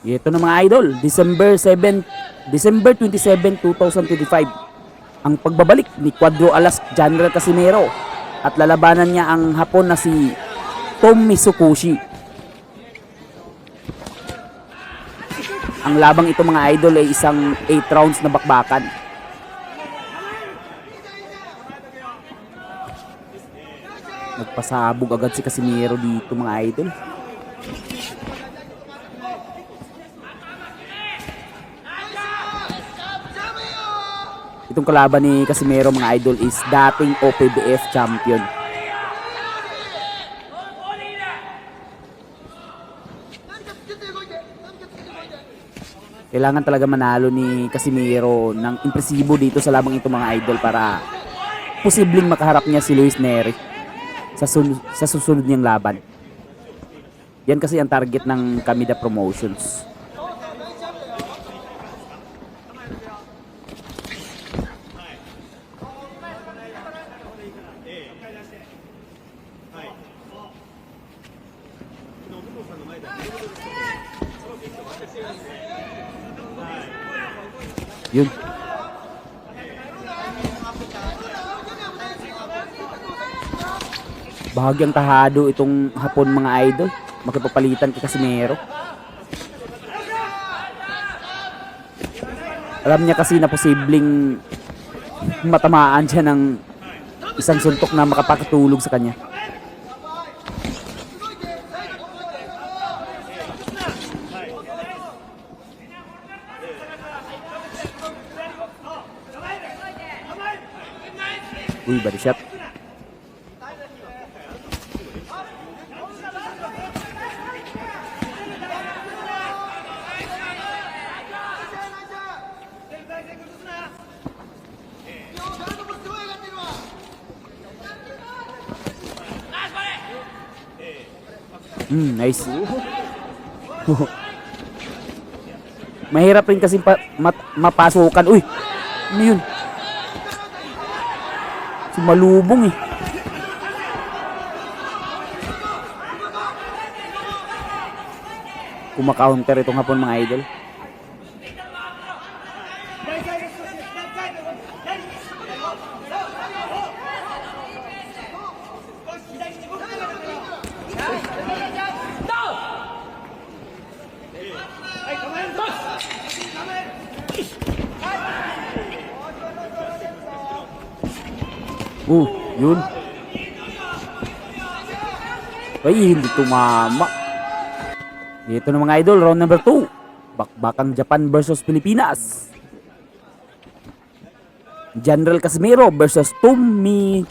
Ito na mga idol, December 27, 2025. Ang pagbabalik ni Cuadro Alas General Casimero at lalabanan niya ang Hapon na si Tom Mitsukushi. Ang labang ito mga idol ay isang 8 rounds na bakbakan. Nagpasabog agad si Casimero dito mga idol. Itong kalaban ni Casimero mga idol is dating OPBF champion. Kailangan talaga manalo ni Casimero ng impresibo dito sa labang ito mga idol para posibleng makaharap niya si Luis Neri sa susunod niyang laban. Yan kasi ang target ng Kamida Promotions. Yun. Bahagyang tahado itong Hapon mga idol. Makipapalitan kay Casimero. Alam niya kasi na posibleng matamaan siya ng isang suntok na makapakatulog sa kanya. Uy, body shot. Nice. Mahirap rin kasi mapasukan. Uy, ano yun? Sumalubong eh. Kumakaunter itong Hapon mga idol. Yun. Ay, hindi tumama. Ito na mga idol, round number 2. Bakbakang Japan versus Pilipinas. General Casimero versus Tomi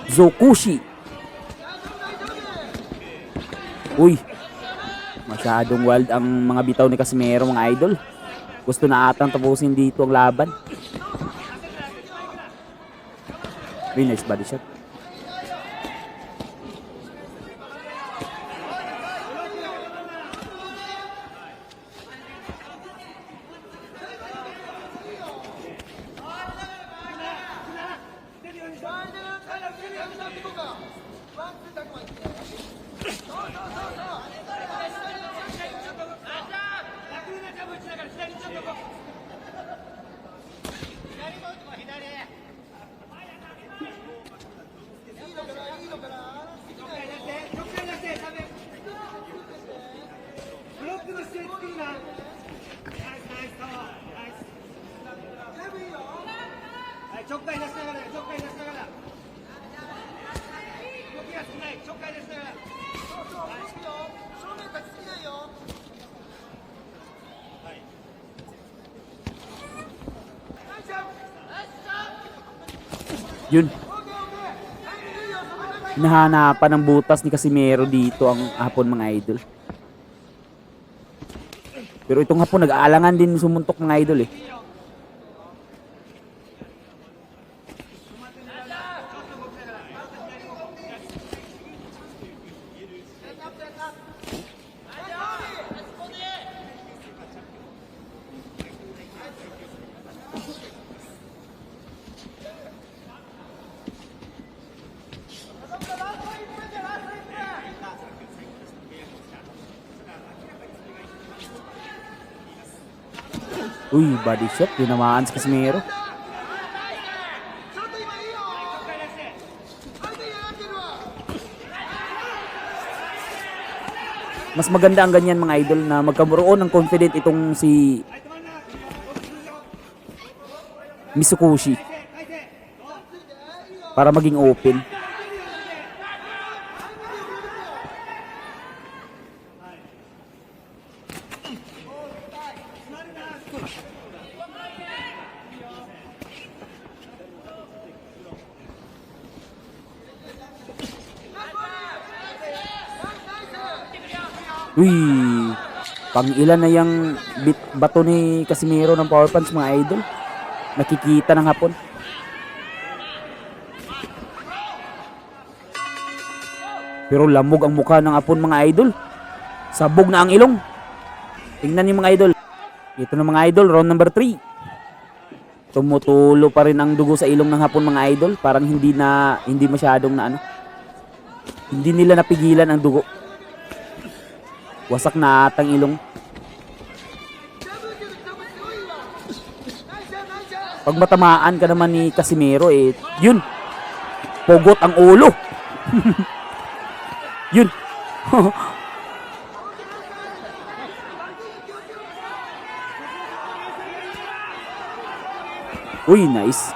Mitsukushi. Uy, masyadong wild ang mga bitaw ni Casimero mga idol. Gusto na atang tapusin dito ang laban. Very nice body shot. Yun. Hinahanapan ng butas ni Casimero dito ang Hapon mga idol. Pero itong Hapon nag-aalangan din sumuntok mga idol eh. Uy, body shot. Tinamaan si Casimero. Mas maganda ang ganyan mga idol na magkaroon ng confident itong si Mitsukoshi para maging open. Uy, pang ilan na yung bato ni Casimero ng power punch mga idol. Nakikita ng hapon. Pero lamog ang mukha ng hapon mga idol. Sabog na ang ilong. Tingnan niyo mga idol. Ito na mga idol, round number 3. Tumutulo pa rin ang dugo sa ilong ng hapon mga idol. Parang hindi masyadong na ano. Hindi nila napigilan ang dugo. Wasak na atang ilong. Pag matamaan ka naman ni Casimero yun. Pugot ang ulo. Yun. Uy, nice.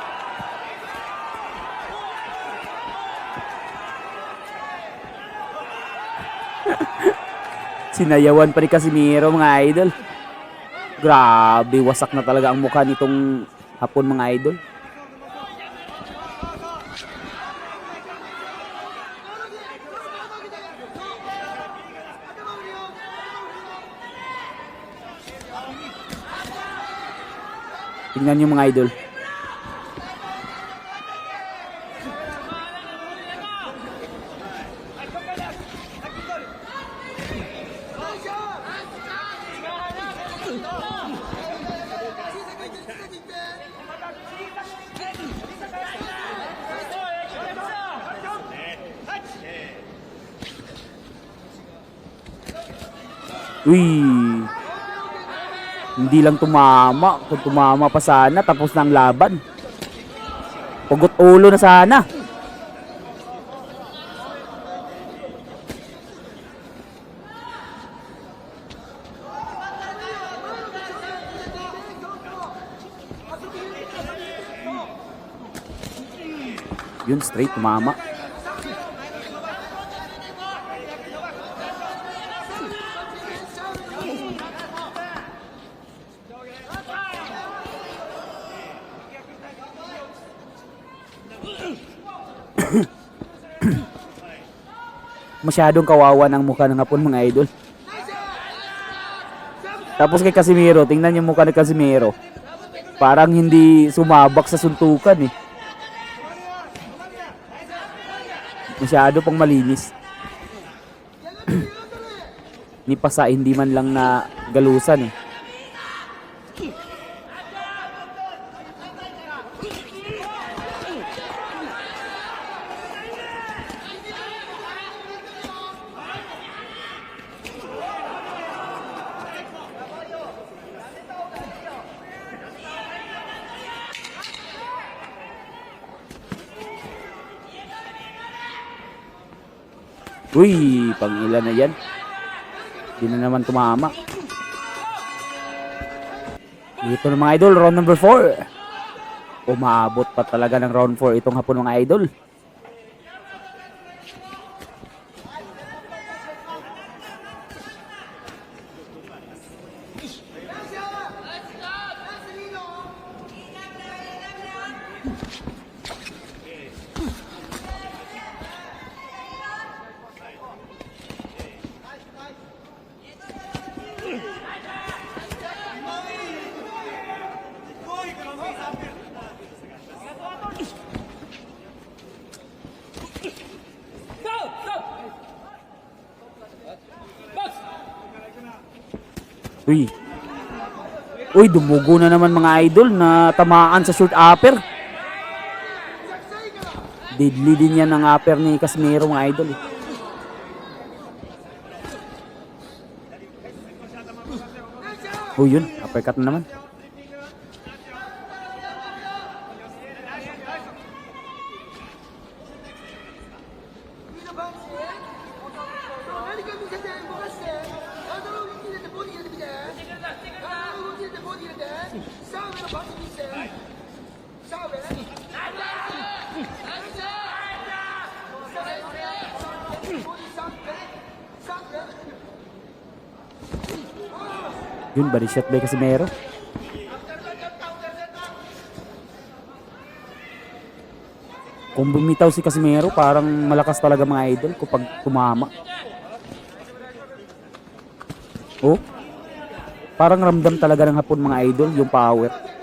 Sinayawan pa ni Casimero mga idol. Grabe, wasak na talaga ang mukha nitong hapon mga idol. Tingnan niyo mga idol. Uy, hindi lang tumama. Kung tumama pa sana, tapos na ang laban. Pugot ulo na sana. Yun, straight tumama. Masyadong kawawa ng mukha ng hapon mga idol. Tapos kay Casimero, tingnan yung mukha ni Casimero. Parang hindi sumabak sa suntukan eh. Masyado pang malinis. Ni pasa, hindi man lang na galusan eh. Uy, pang ilan na yan. Hindi na naman tumama. Ito na mga idol, round number 4. Umabot pa talaga ng round 4 itong hapon mga idol. Uy. Uy, dumugo na naman mga idol na tamaan sa short upper. Deadly din yan ang upper ni Casimero mga idol. Uy, yun. Uppercut na naman. Yun, body shot by Casimero. Kung bumitaw si Casimero, parang malakas talaga mga idol kapag tumama. Oh, parang ramdam talaga ng hapon mga idol yung power.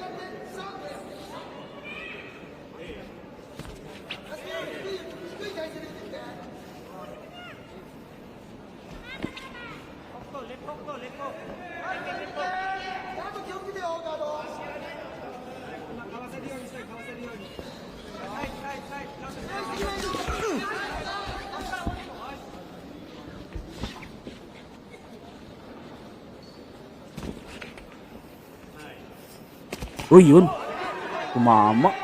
Uy, yun. Tumama.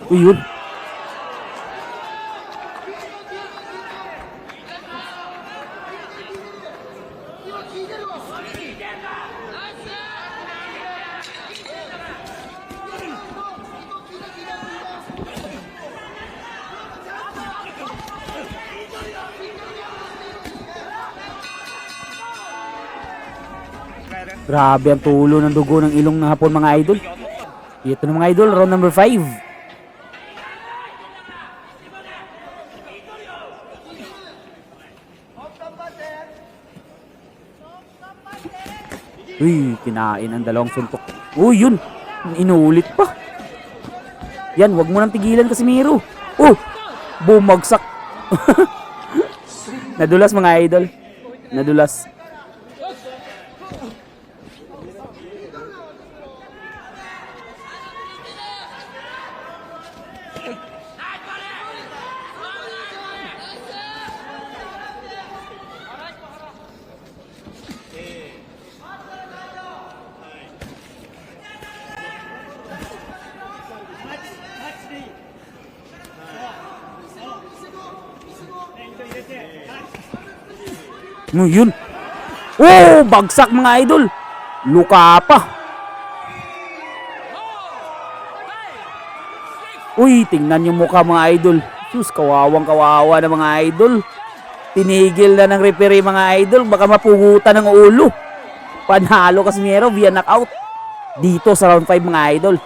Uy, yun. Grabe ang tulo ng dugo ng ilong ng hapon mga idol. Ito na mga idol, round number 5. Uy, kinain ang dalawang suntok. Uy, yun. Inulit pa. Yan, wag mo nang tigilan Casimero. Oh, bumagsak. Nadulas mga idol. Nadulas. Yun. Oh, bagsak mga idol. Luka pa. Uy, tingnan yung mukha mga idol. Sus, kawawang kawawa na mga idol. Tinigil na ng referee mga idol. Baka mapugutan ng ulo. Panalo Casimero via knockout. Dito sa round 5 mga idol.